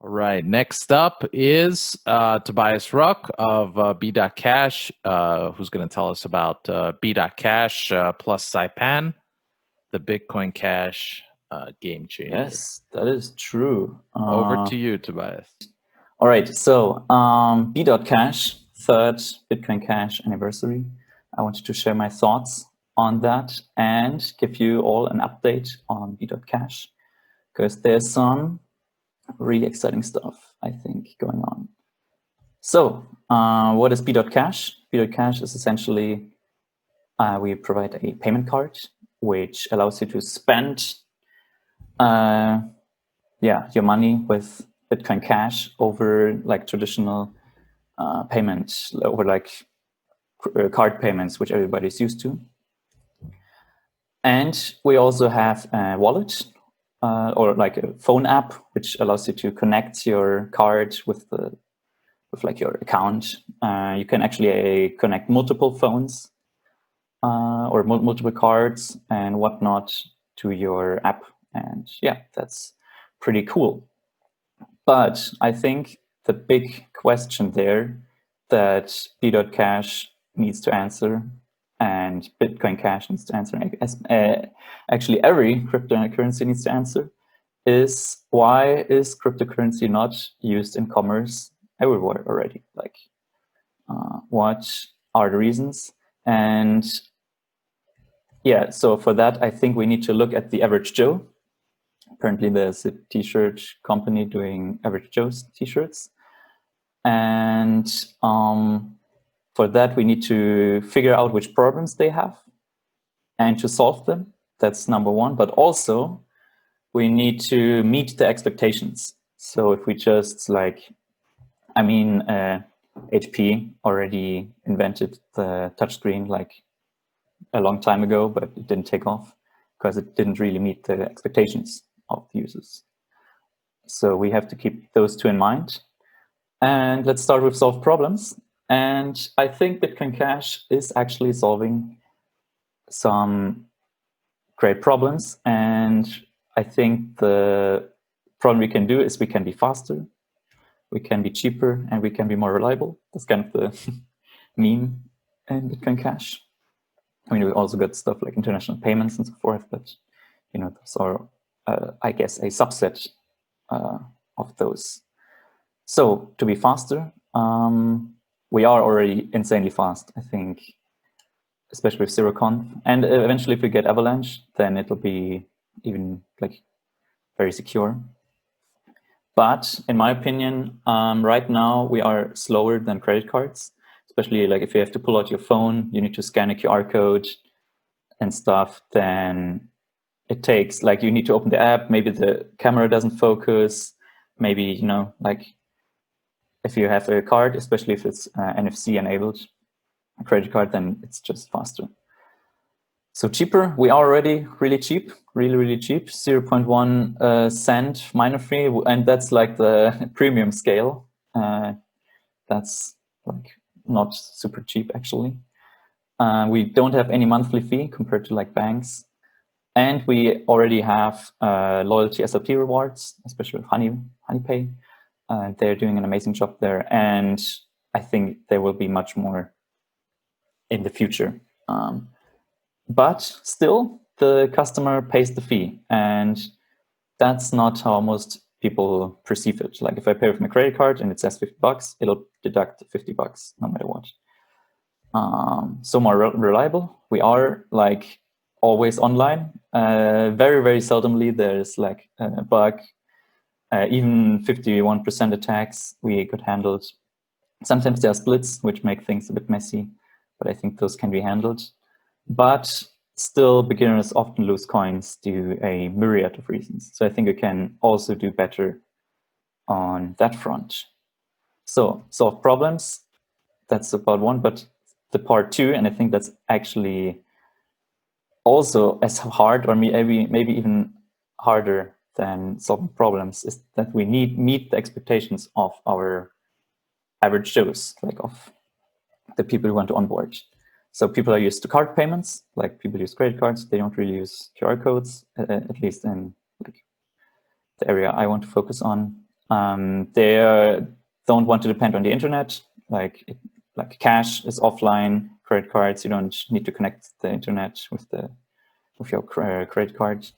All right. Next up is Tobias Ruck of Be.Cash, who's going to tell us about Be.Cash plus Saipan, the Bitcoin Cash game changer. Yes, that is true. Over to you, Tobias. All right. So B.Cash, third Bitcoin Cash anniversary. I wanted to share my thoughts on that and give you all an update on B.Cash, because there's some really exciting stuff, I think, going on. So what is Be.Cash? Be.Cash is essentially, we provide a payment card which allows you to spend your money with Bitcoin Cash over like traditional payments, over like card payments, which everybody's used to. And we also have a wallet or like a phone app, which allows you to connect your card with like your account. You can actually connect multiple phones or multiple cards and whatnot to your app. And yeah, that's pretty cool. But I think the big question there that B.Cash needs to answer and Bitcoin Cash needs to answer, actually every cryptocurrency needs to answer, is why is cryptocurrency not used in commerce everywhere already? Like, what are the reasons? And yeah, so for that, I think we need to look at the average Joe. Apparently, there's a t-shirt company doing Average Joe's t-shirts. And for that, we need to figure out which problems they have and to solve them. That's number one. But also, we need to meet the expectations. So if we just like, HP already invented the touchscreen like a long time ago, but it didn't take off because it didn't really meet the expectations of the users. So we have to keep those two in mind. And let's start with solve problems. And I think Bitcoin Cash is actually solving some great problems. And I think the problem we can do is we can be faster, we can be cheaper, and we can be more reliable. That's kind of the meme in Bitcoin Cash. I mean, we also got stuff like international payments and so forth, but those are, I guess, a subset of those. So to be faster, we are already insanely fast, I think, especially with ZeroConf. And eventually, if we get Avalanche, then it'll be even like very secure. But in my opinion, right now we are slower than credit cards, especially like if you have to pull out your phone, you need to scan a QR code and stuff, then it takes, like, you need to open the app, maybe the camera doesn't focus, maybe, like if you have a card, especially if it's NFC enabled, a credit card, then it's just faster. So cheaper, we are already really cheap, really cheap, 0.1 cent miner fee, and that's like the premium scale. That's like not super cheap actually. We don't have any monthly fee compared to like banks. And we already have loyalty SLP rewards, especially with HoneyPay. They're doing an amazing job there. And I think there will be much more in the future. But still, the customer pays the fee. And that's not how most people perceive it. Like if I pay with my credit card and it says $50, it'll deduct $50 no matter what. So more reliable. We are like always online. Very seldomly there's like a bug. Even 51% attacks we could handle. Sometimes there are splits which make things a bit messy, but I think those can be handled. But still, beginners often lose coins due to a myriad of reasons. So I think we can also do better on that front. So solve problems, that's about one, but the part two, and I think that's actually also as hard, or maybe even harder than solving problems, is that we meet the expectations of our average Joes, like of the people who want to onboard. So people are used to card payments, like people use credit cards. They don't really use QR codes, at least in like the area I want to focus on. They don't want to depend on the internet. Like cash is offline. Credit cards, you don't need to connect the internet with your credit card.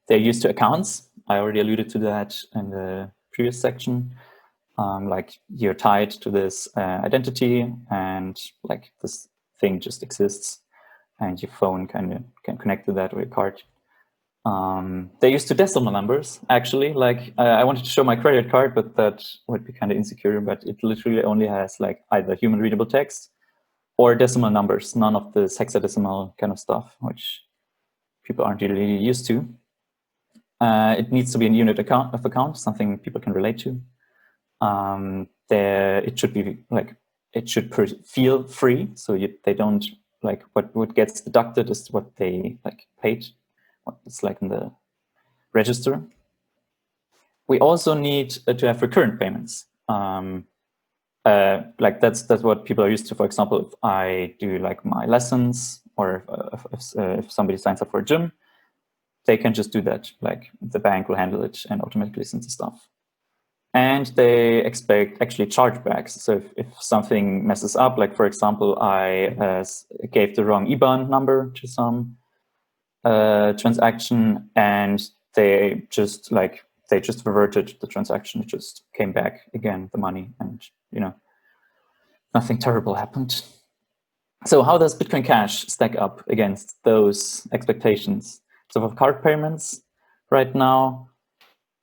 They're used to accounts. I already alluded to that in the previous section. Like you're tied to this identity, and like this thing just exists, and your phone can connect to that or your card. They're used to decimal numbers, actually. Like I wanted to show my credit card, but that would be kind of insecure. But it literally only has like either human readable text or decimal numbers, none of this hexadecimal kind of stuff, which people aren't really used to. It needs to be a unit of account, something people can relate to. It should be like, it should feel free, so they don't like what gets deducted is what they like paid, what it's like in the register. We also need to have recurrent payments. Like that's what people are used to. For example, if I do like my lessons, or if somebody signs up for a gym, they can just do that. Like the bank will handle it and automatically send the stuff. And they expect actually chargebacks. So if something messes up, like for example, I gave the wrong IBAN number to some transaction, and they just reverted the transaction. It just came back again, the money, and nothing terrible happened. So how does Bitcoin Cash stack up against those expectations? So for card payments, right now,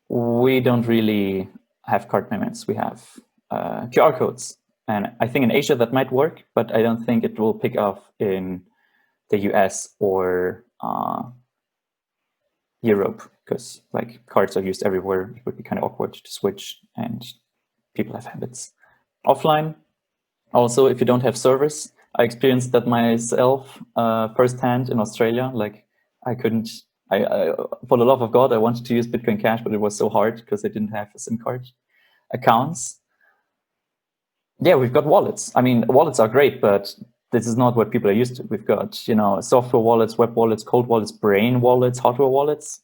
we don't really have card payments. We have QR codes. And I think in Asia that might work, but I don't think it will pick up in the US or Europe, because like cards are used everywhere. It would be kind of awkward to switch, and people have habits. Offline, also, if you don't have service, I experienced that myself firsthand in Australia. Like I couldn't, for the love of God, I wanted to use Bitcoin Cash, but it was so hard because I didn't have a SIM card. Accounts. Yeah, we've got wallets. I mean, wallets are great, but this is not what people are used to. We've got, software wallets, web wallets, cold wallets, brain wallets, hardware wallets,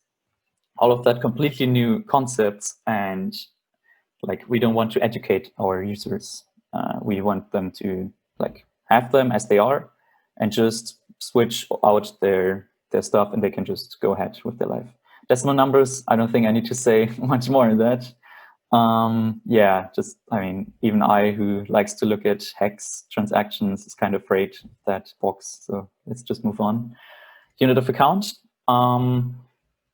all of that completely new concepts. And like, we don't want to educate our users. We want them to like have them as they are and just switch out their stuff, and they can just go ahead with their life. Decimal numbers, I don't think I need to say much more on that. Yeah, just, I mean, even I, who likes to look at hex transactions, is kind of afraid of that box. So let's just move on. Unit of account.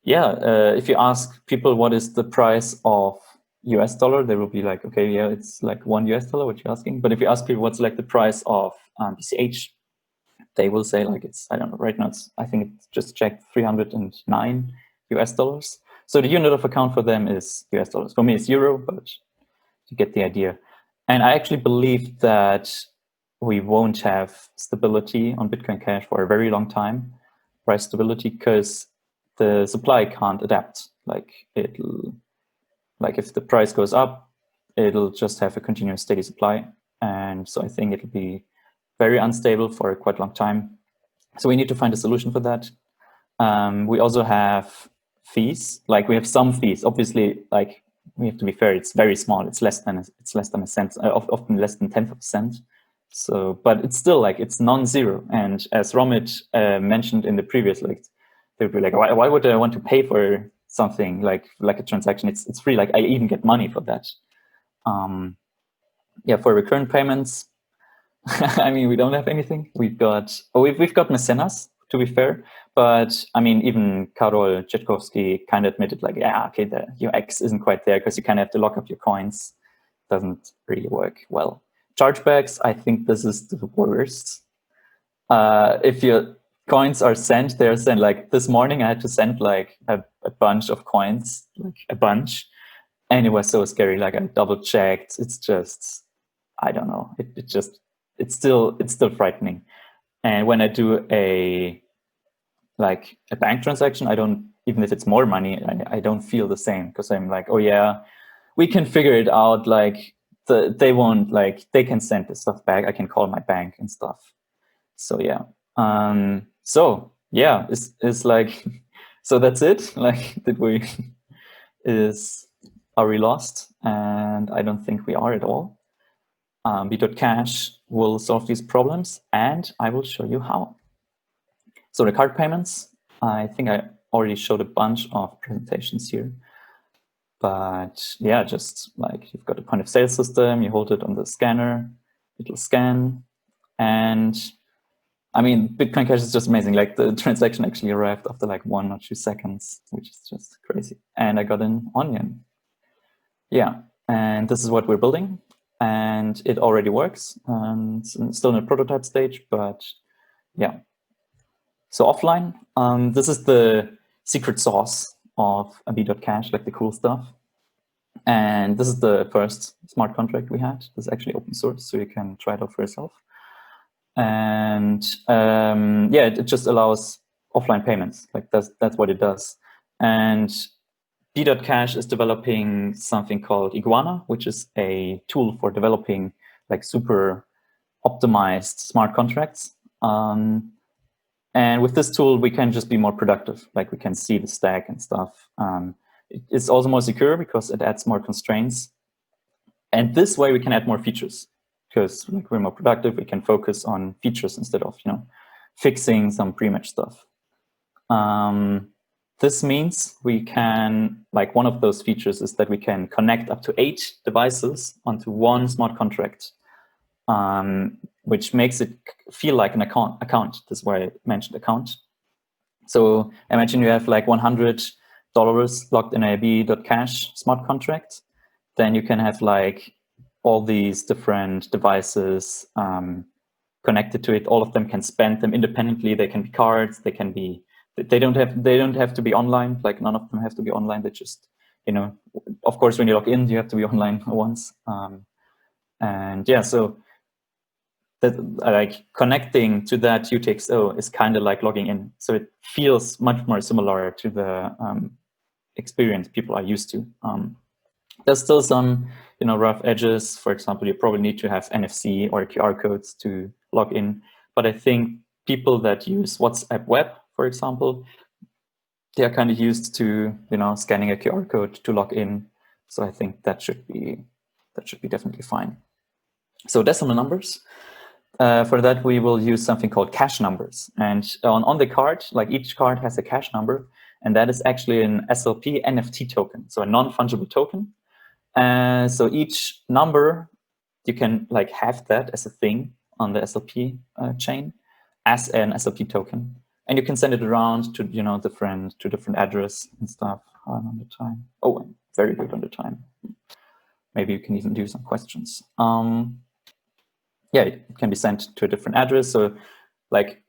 If you ask people what is the price of US dollar, they will be like, okay, yeah, it's like $1 what you're asking. But if you ask people what's like the price of BCH, they will say like, it's, I don't know, right now I think it's just checked $309 US. So the unit of account for them is US dollars. For me, it's euro, but you get the idea. And I actually believe that we won't have stability on Bitcoin Cash for a very long time, price stability, because the supply can't adapt. Like if the price goes up, it'll just have a continuous steady supply. And so I think it'll be very unstable for a quite long time. So we need to find a solution for that. We also have fees. Like we have some fees. Obviously, like we have to be fair. It's very small. It's less than a cent. Often less than 10th of a cent. So, but it's still like it's non-zero. And as Romit mentioned in the previous, like they would be like, why would I want to pay for something like a transaction? It's free. Like I even get money for that. For recurrent payments, I mean, we don't have anything. We've got Mecenas, to be fair, but I mean, even Karol Jetkowski kind of admitted like, yeah, okay, the UX isn't quite there because you kind of have to lock up your coins. Doesn't really work well. Chargebacks, I think this is the worst. If your coins are sent, they're sent. Like this morning, I had to send like a bunch of coins, like a bunch, and it was so scary. Like I double checked. It's just, I don't know. It's still frightening. And when I do a bank transaction, I don't, even if it's more money, I don't feel the same, because I'm like, oh yeah, we can figure it out. Like they won't, like they can send the stuff back. I can call my bank and stuff. So yeah. It's like, so that's it. Like, are we lost? And I don't think we are at all. Be.Cash will solve these problems, and I will show you how. So the card payments, I think I already showed a bunch of presentations here. But yeah, just like you've got a point of sale system, you hold it on the scanner, it'll scan. And I mean, Bitcoin Cash is just amazing. Like the transaction actually arrived after like 1 or 2 seconds, which is just crazy. And I got an onion. Yeah, and this is what we're building. And it already works. It's still in a prototype stage, but yeah. So offline, this is the secret sauce of a Be.Cash, like the cool stuff. And this is the first smart contract we had. This is actually open source, so you can try it out for yourself. And yeah, it just allows offline payments. Like that's what it does. And Be.Cash is developing something called Iguana, which is a tool for developing like super optimized smart contracts. And with this tool, we can just be more productive. Like we can see the stack and stuff. It's also more secure because it adds more constraints. And this way we can add more features because like we're more productive. We can focus on features instead of, fixing some pre-match stuff. This means we can, like one of those features is that we can connect up to 8 devices onto one smart contract, which makes it feel like an account. This is why I mentioned account. So imagine you have like $100 locked in a Be.Cash smart contract. Then you can have like all these different devices connected to it. All of them can spend them independently. They can be cards. They can be. They don't have to be online. Like none of them have to be online. They just, of course, when you log in, you have to be online once. And yeah, so that like connecting to that UTXO is kind of like logging in. So it feels much more similar to the experience people are used to. There's still some, rough edges. For example, you probably need to have NFC or QR codes to log in. But I think people that use WhatsApp Web, for example, they are kind of used to, scanning a QR code to log in. So I think that should be definitely fine. So decimal numbers. For that, we will use something called cash numbers. And on the card, like each card has a cash number, and that is actually an SLP NFT token, so a non-fungible token. So each number, you can like have that as a thing on the SLP chain as an SLP token, and you can send it around to different address and stuff. How am I on the time? Oh, I'm very good on the time. Maybe you can even do some questions. Yeah, it can be sent to a different address. So, like,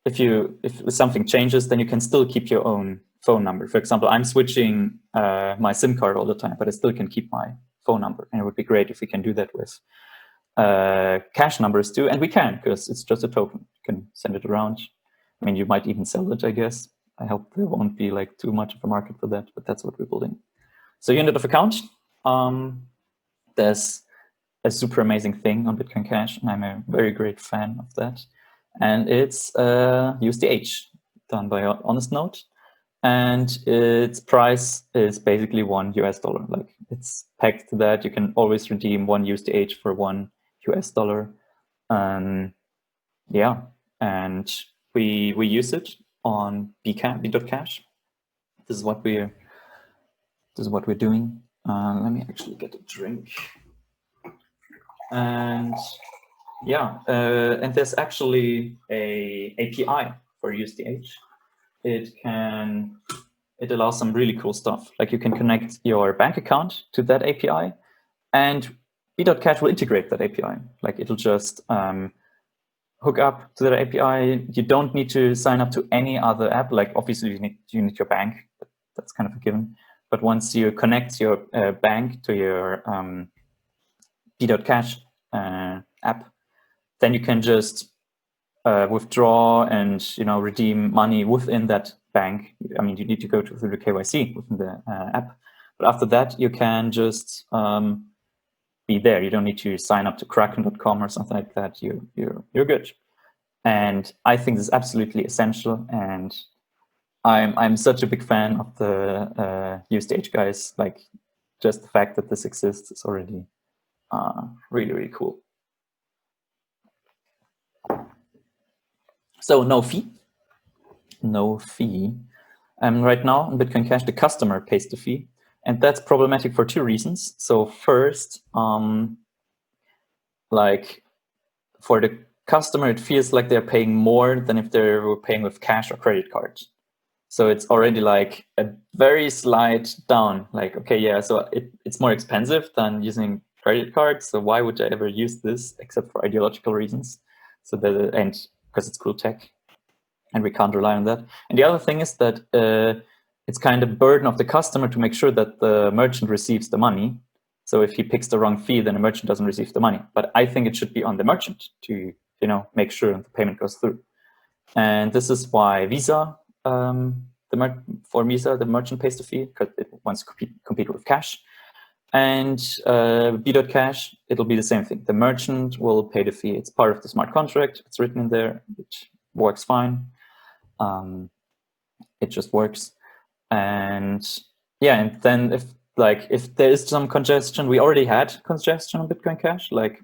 if something changes, then you can still keep your own phone number. For example, I'm switching my SIM card all the time, but I still can keep my phone number. And it would be great if we can do that with cash numbers too. And we can, because it's just a token. You can send it around. I mean, you might even sell it, I guess. I hope there won't be like too much of a market for that, but that's what we're building. So unit of account, there's a super amazing thing on Bitcoin Cash, and I'm a very great fan of that. And it's USDH done by Honest Note, and its price is basically $1. Like it's pegged to that. You can always redeem 1 USDH for $1. Yeah, and we use it on Be.Cash. This is what we're doing. Let me actually get a drink. And yeah, and there's actually a API for USDH. It allows some really cool stuff. Like you can connect your bank account to that API, and Be.Cash will integrate that API. Like it'll just hook up to that API. You don't need to sign up to any other app. Like obviously you need your bank. That's kind of a given. But once you connect your bank to your Be.Cash app, then you can just withdraw and redeem money within that bank. I mean, you need to go through the KYC within the app, but after that, you can just be there. You don't need to sign up to Kraken.com or something like that. You're good. And I think this is absolutely essential. And I'm such a big fan of the USDH guys. Like just the fact that this exists is already really, really cool. So no fee. No fee. Right now in Bitcoin Cash, the customer pays the fee. And that's problematic for two reasons. So first, like for the customer, it feels like they're paying more than if they were paying with cash or credit card. So it's already like a very slight down, like, okay, yeah, so it's more expensive than using credit cards. So why would I ever use this except for ideological reasons? So that, and because it's cool tech and we can't rely on that. And the other thing is that it's kind of burden of the customer to make sure that the merchant receives the money. So if he picks the wrong fee, then the merchant doesn't receive the money. But I think it should be on the merchant to, make sure the payment goes through. And this is why Visa, for Visa, the merchant pays the fee because it wants to compete with cash. And Be.Cash, it'll be the same thing. The merchant will pay the fee. It's part of the smart contract. It's written in there. It works fine. It just works. And yeah, and then if there is some congestion, we already had congestion on Bitcoin Cash. Like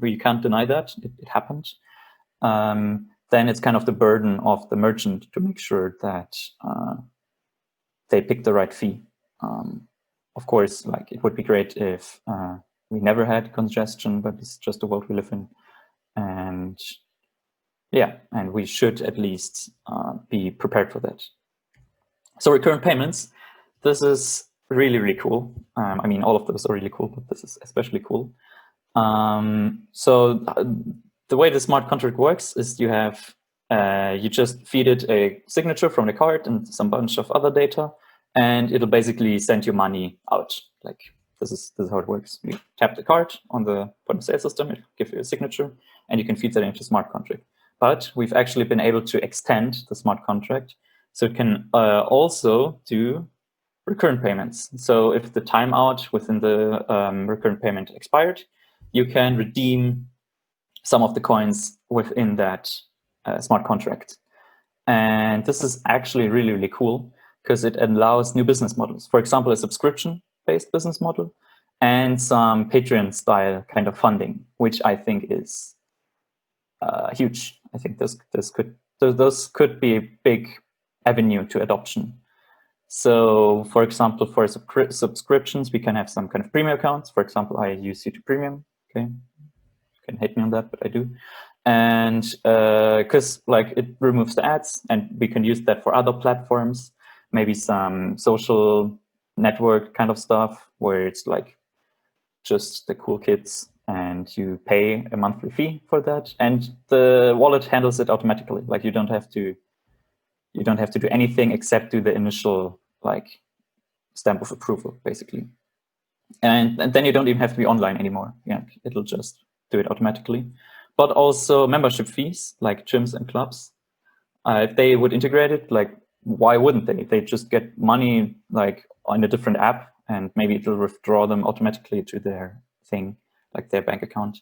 we can't deny that it happened. Then it's kind of the burden of the merchant to make sure that they pick the right fee. Of course, like it would be great if we never had congestion, but it's just the world we live in. And yeah, and we should at least be prepared for that. So recurrent payments, this is really, really cool. I mean, all of those are really cool, but this is especially cool. So the way the smart contract works is you have you just feed it a signature from the card and some bunch of other data, and it'll basically send you money out. Like this is how it works. You tap the card on the point of sale system, it gives you a signature, and you can feed that into smart contract. But we've actually been able to extend the smart contract so it can also do recurrent payments. So if the timeout within the recurrent payment expired, you can redeem some of the coins within that smart contract. And this is actually really, really cool because it allows new business models. For example, a subscription-based business model and some Patreon-style kind of funding, which I think is huge. I think those could be a big avenue to adoption. So, for example, for subscriptions, we can have some kind of premium accounts. For example, I use YouTube Premium. Okay, you can hate me on that, but I do. And because like it removes the ads, and we can use that for other platforms, maybe some social network kind of stuff where it's like just the cool kids and you pay a monthly fee for that, and the wallet handles it automatically. Like you don't have to do anything except do the initial like stamp of approval, basically. And then you don't even have to be online anymore. Yeah, it'll just do it automatically. But also membership fees, like gyms and clubs. If they would integrate it, like why wouldn't they? They just get money like on a different app, and maybe it'll withdraw them automatically to their thing, like their bank account.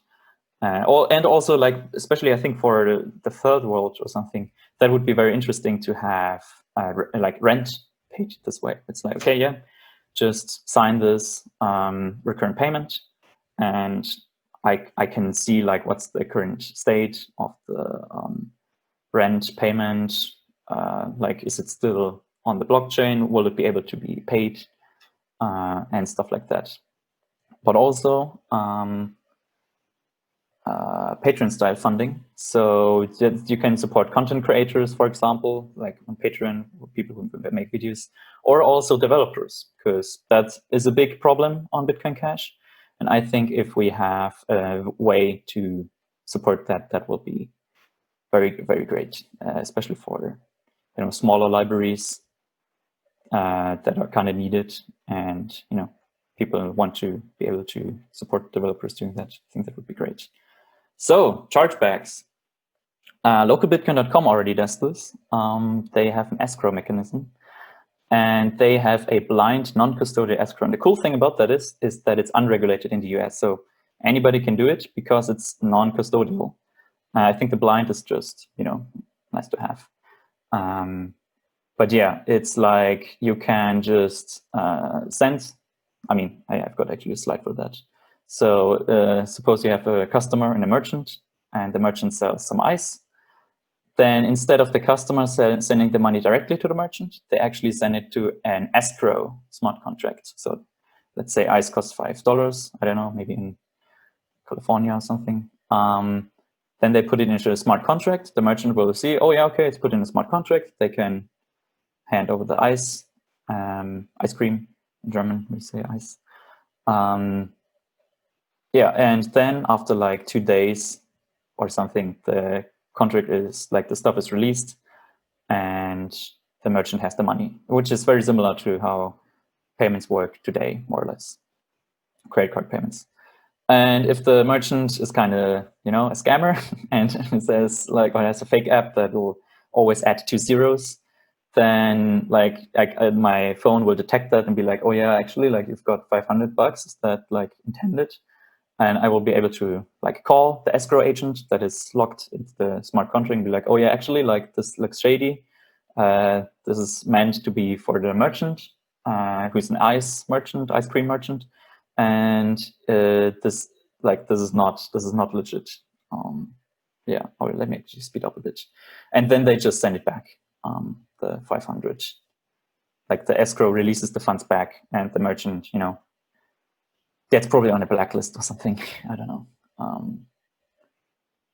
And also, like, especially I think for the third world or something, that would be very interesting to have like rent paid this way. It's like, okay, yeah, just sign this recurrent payment, and I can see like what's the current state of the rent payment. Like, is it still on the blockchain? Will it be able to be paid? And stuff like that. But also Patreon-style funding. So you can support content creators, for example, like on Patreon, people who make videos, or also developers, because that is a big problem on Bitcoin Cash. And I think if we have a way to support that, that will be very, very great, especially for smaller libraries that are kind of needed, and people want to be able to support developers doing that. I think that would be great. So chargebacks. Localbitcoin.com already does this. They have an escrow mechanism, and they have a blind non-custodial escrow. And the cool thing about that is that it's unregulated in the US. So anybody can do it because it's non-custodial. I think the blind is just, nice to have. But yeah, it's like you can just send I mean, I've got actually a slide for that. So suppose you have a customer and a merchant, and the merchant sells some ice. Then instead of the customer sending the money directly to the merchant, they actually send it to an escrow smart contract. So let's say ice costs $5. I don't know, maybe in California or something. Then they put it into a smart contract. The merchant will see, oh yeah, okay, it's put in a smart contract. They can hand over the ice cream. In German, we say ice. Yeah, and then after like 2 days or something, the contract is like the stuff is released and the merchant has the money, which is very similar to how payments work today, more or less, credit card payments. And if the merchant is kind of, a scammer and says like, or has a fake app that will always add 2 zeros, then like my phone will detect that and be like, oh yeah, actually, like you've got $500. Is that like intended? And I will be able to like call the escrow agent that is locked into the smart contract and be like, oh yeah, actually, like this looks shady. This is meant to be for the merchant, who's an ice cream merchant, and this is not legit. Yeah, let me actually speed up a bit, and then they just send it back. The 500, like the escrow releases the funds back, and the merchant, gets probably on a blacklist or something. I don't know.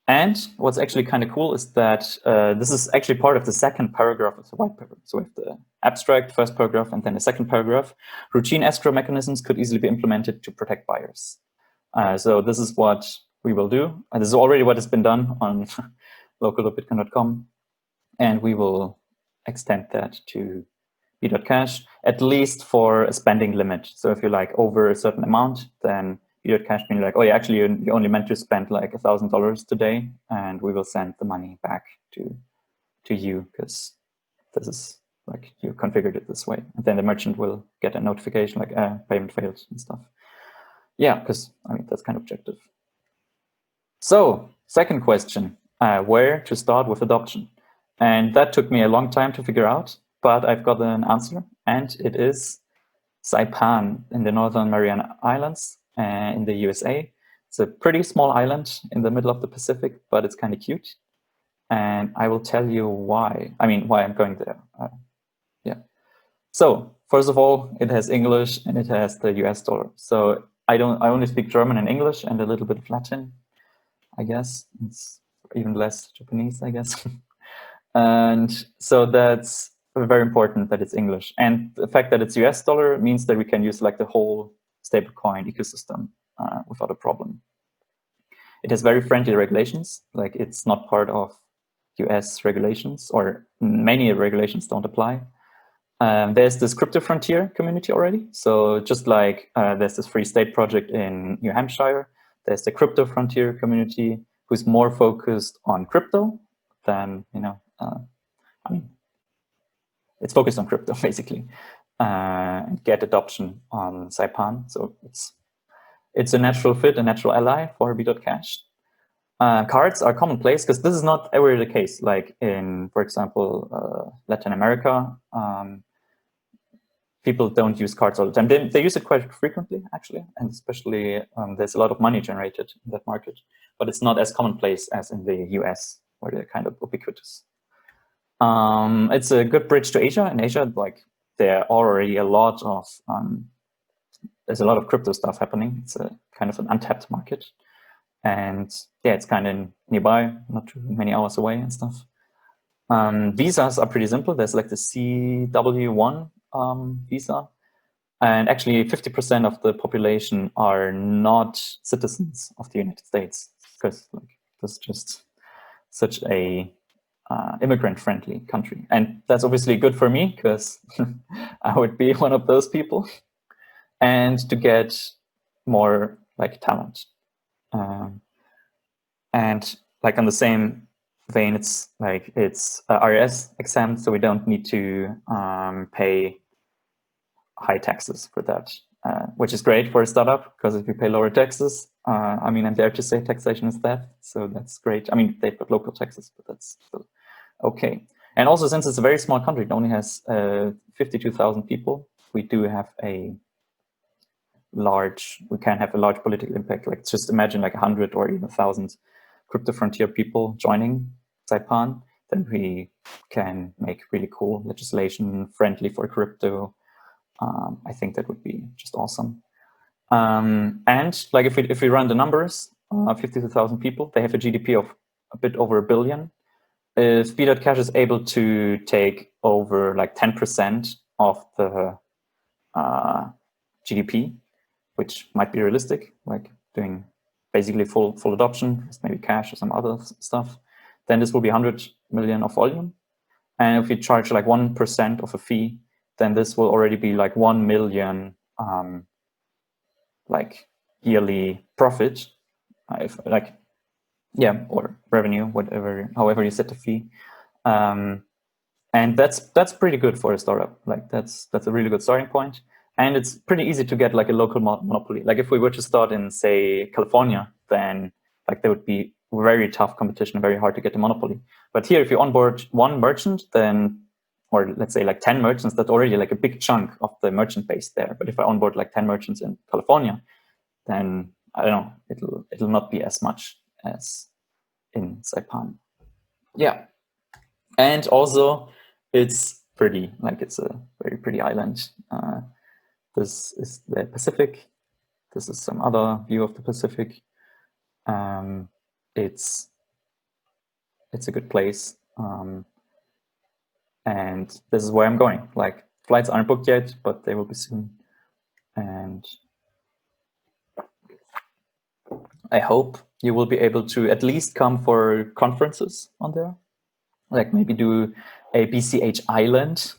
And what's actually kind of cool is that this is actually part of the second paragraph of the white paper. So we have the abstract first paragraph and then the second paragraph. Routine escrow mechanisms could easily be implemented to protect buyers. So this is what we will do. And this is already what has been done on local.bitcoin.com. And we will extend that to Be.Cash, at least for a spending limit. So if you're like over a certain amount, then Be.Cash being like, oh yeah, actually you only meant to spend like $1,000 today, and we will send the money back to you because this is like you configured it this way. And then the merchant will get a notification like payment failed and stuff. Yeah, because I mean that's kind of objective. So second question, where to start with adoption? And that took me a long time to figure out, but I've got an answer, and it is Saipan in the Northern Mariana Islands in the USA. It's a pretty small island in the middle of the Pacific, but it's kind of cute. And I will tell you why. I mean, why I'm going there. Yeah. So first of all, it has English and it has the US dollar. So I only speak German and English and a little bit of Latin, I guess. It's even less Japanese, I guess. And so that's very important that it's English. And the fact that it's US dollar means that we can use like the whole stablecoin ecosystem without a problem. It has very friendly regulations. Like it's not part of US regulations, or many regulations don't apply. There's this crypto frontier community already. So just like there's this free state project in New Hampshire, there's the crypto frontier community who's more focused on crypto than, I mean, it's focused on crypto basically, and get adoption on Saipan. So it's a natural fit, a natural ally for Be.Cash. Cards are commonplace because this is not ever the case. Like in, for example, Latin America, people don't use cards all the time. They use it quite frequently, actually, and especially there's a lot of money generated in that market, but it's not as commonplace as in the US, where they're kind of ubiquitous. It's a good bridge to Asia. In Asia, like there are already a lot of there's a lot of crypto stuff happening. It's a kind of an untapped market, and yeah, it's kind of nearby, not too many hours away and stuff. Visas are pretty simple. There's like the CW1 visa, and actually 50% of the population are not citizens of the United States because like that's just such a immigrant-friendly country. And that's obviously good for me because I would be one of those people. And to get more like talent. And like on the same vein, it's like it's RS exempt, so we don't need to pay high taxes for that, which is great for a startup because if you pay lower taxes, I mean, I'm there to say taxation is theft, so that's great. I mean, they've got local taxes, but that's still okay. And also, since it's a very small country, it only has 52,000 people, we do have a we can have a large political impact. Like just imagine like 100 or even 1,000 crypto frontier people joining Saipan, then we can make really cool legislation friendly for crypto. I think that would be just awesome. And like if we run the numbers, 52,000 people, they have a GDP of a bit over $1 billion. If Be.Cash is able to take over like 10% of the GDP, which might be realistic, like doing basically full adoption, maybe cash or some other stuff, then this will be 100 million of volume. And if we charge like 1% of a fee, then this will already be like 1 million like yearly profit, or revenue, however you set the fee. And that's pretty good for a startup. Like that's a really good starting point. And it's pretty easy to get like a local monopoly. Like if we were to start in, say, California, then like there would be very tough competition, very hard to get a monopoly. But here, if you onboard one merchant, then, or let's say like 10 merchants, that's already like a big chunk of the merchant base there. But if I onboard like 10 merchants in California, then I don't know, it'll not be as much as in Saipan. Yeah. And also it's pretty, like it's a very pretty island. This is the Pacific. This is some other view of the Pacific. It's a good place. And this is where I'm going. Like flights aren't booked yet, but they will be soon. And I hope you will be able to at least come for conferences on there. Like maybe do a BCH Island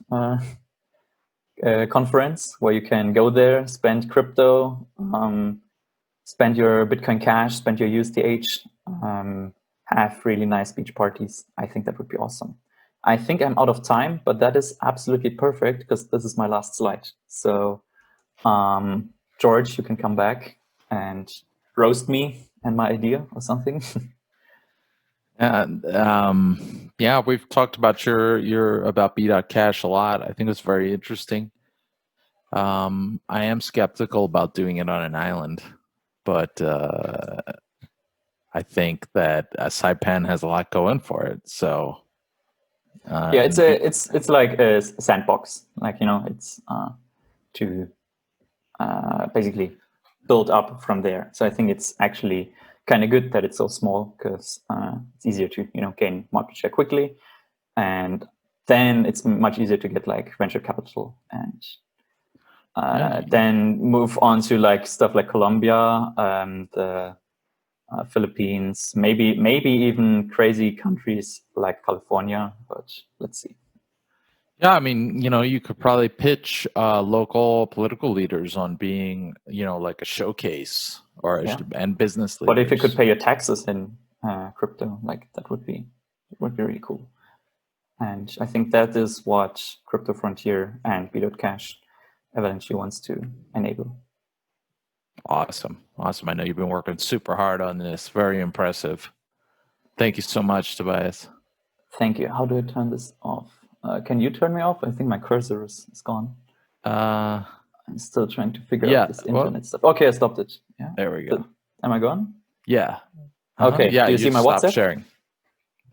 conference where you can go there, spend crypto, spend your Bitcoin Cash, spend your USDH, have really nice beach parties. I think that would be awesome. I think I'm out of time, but that is absolutely perfect because this is my last slide. So George, you can come back and roast me and my idea or something. Yeah, we've talked about your about B.Cash a lot. I think it's very interesting. I am skeptical about doing it on an island, but I think that Saipan has a lot going for it. So yeah, it's like a sandbox. Like, you know, it's to basically build up from there. So I think it's actually kind of good that it's so small because it's easier to, you know, gain market share quickly, and then it's much easier to get like venture capital and then move on to like stuff like Colombia, the Philippines, maybe even crazy countries like California, but let's see. Yeah, I mean, you know, you could probably pitch local political leaders on being, you know, like a showcase or and business leaders. But if you could pay your taxes in crypto, like that would be really cool. And I think that is what Crypto Frontier and Be.Cash eventually wants to enable. Awesome. I know you've been working super hard on this. Very impressive. Thank you so much, Tobias. Thank you. How do I turn this off? Can you turn me off? I think my cursor is gone. I'm still trying to figure out this internet stuff. Okay, I stopped it. Yeah. There we go. Am I gone? Yeah. Okay. Yeah. Do you see my WhatsApp? Sharing.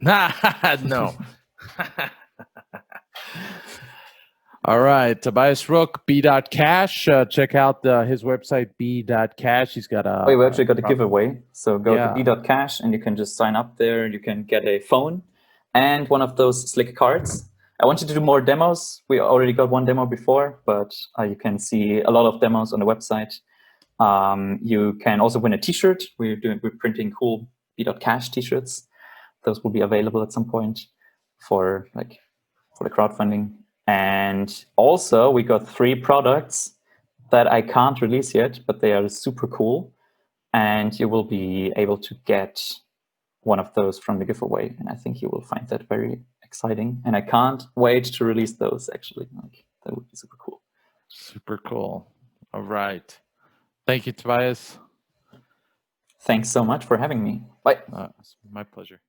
No. All right, Tobias Ruck, Be.Cash. Check out his website, Be.Cash. He's got a. We actually got a giveaway. So go to Be.Cash and you can just sign up there. You can get a phone and one of those slick cards. I wanted to do more demos. We already got one demo before, but you can see a lot of demos on the website. You can also win a T-shirt. We're printing cool Be.Cash T-shirts. Those will be available at some point for the crowdfunding. And also we got 3 products that I can't release yet, but they are super cool. And you will be able to get one of those from the giveaway. And I think you will find that very exciting. And I can't wait to release those, actually. Like, that would be super cool. Super cool. All right. Thank you, Tobias. Thanks so much for having me. Bye. My pleasure.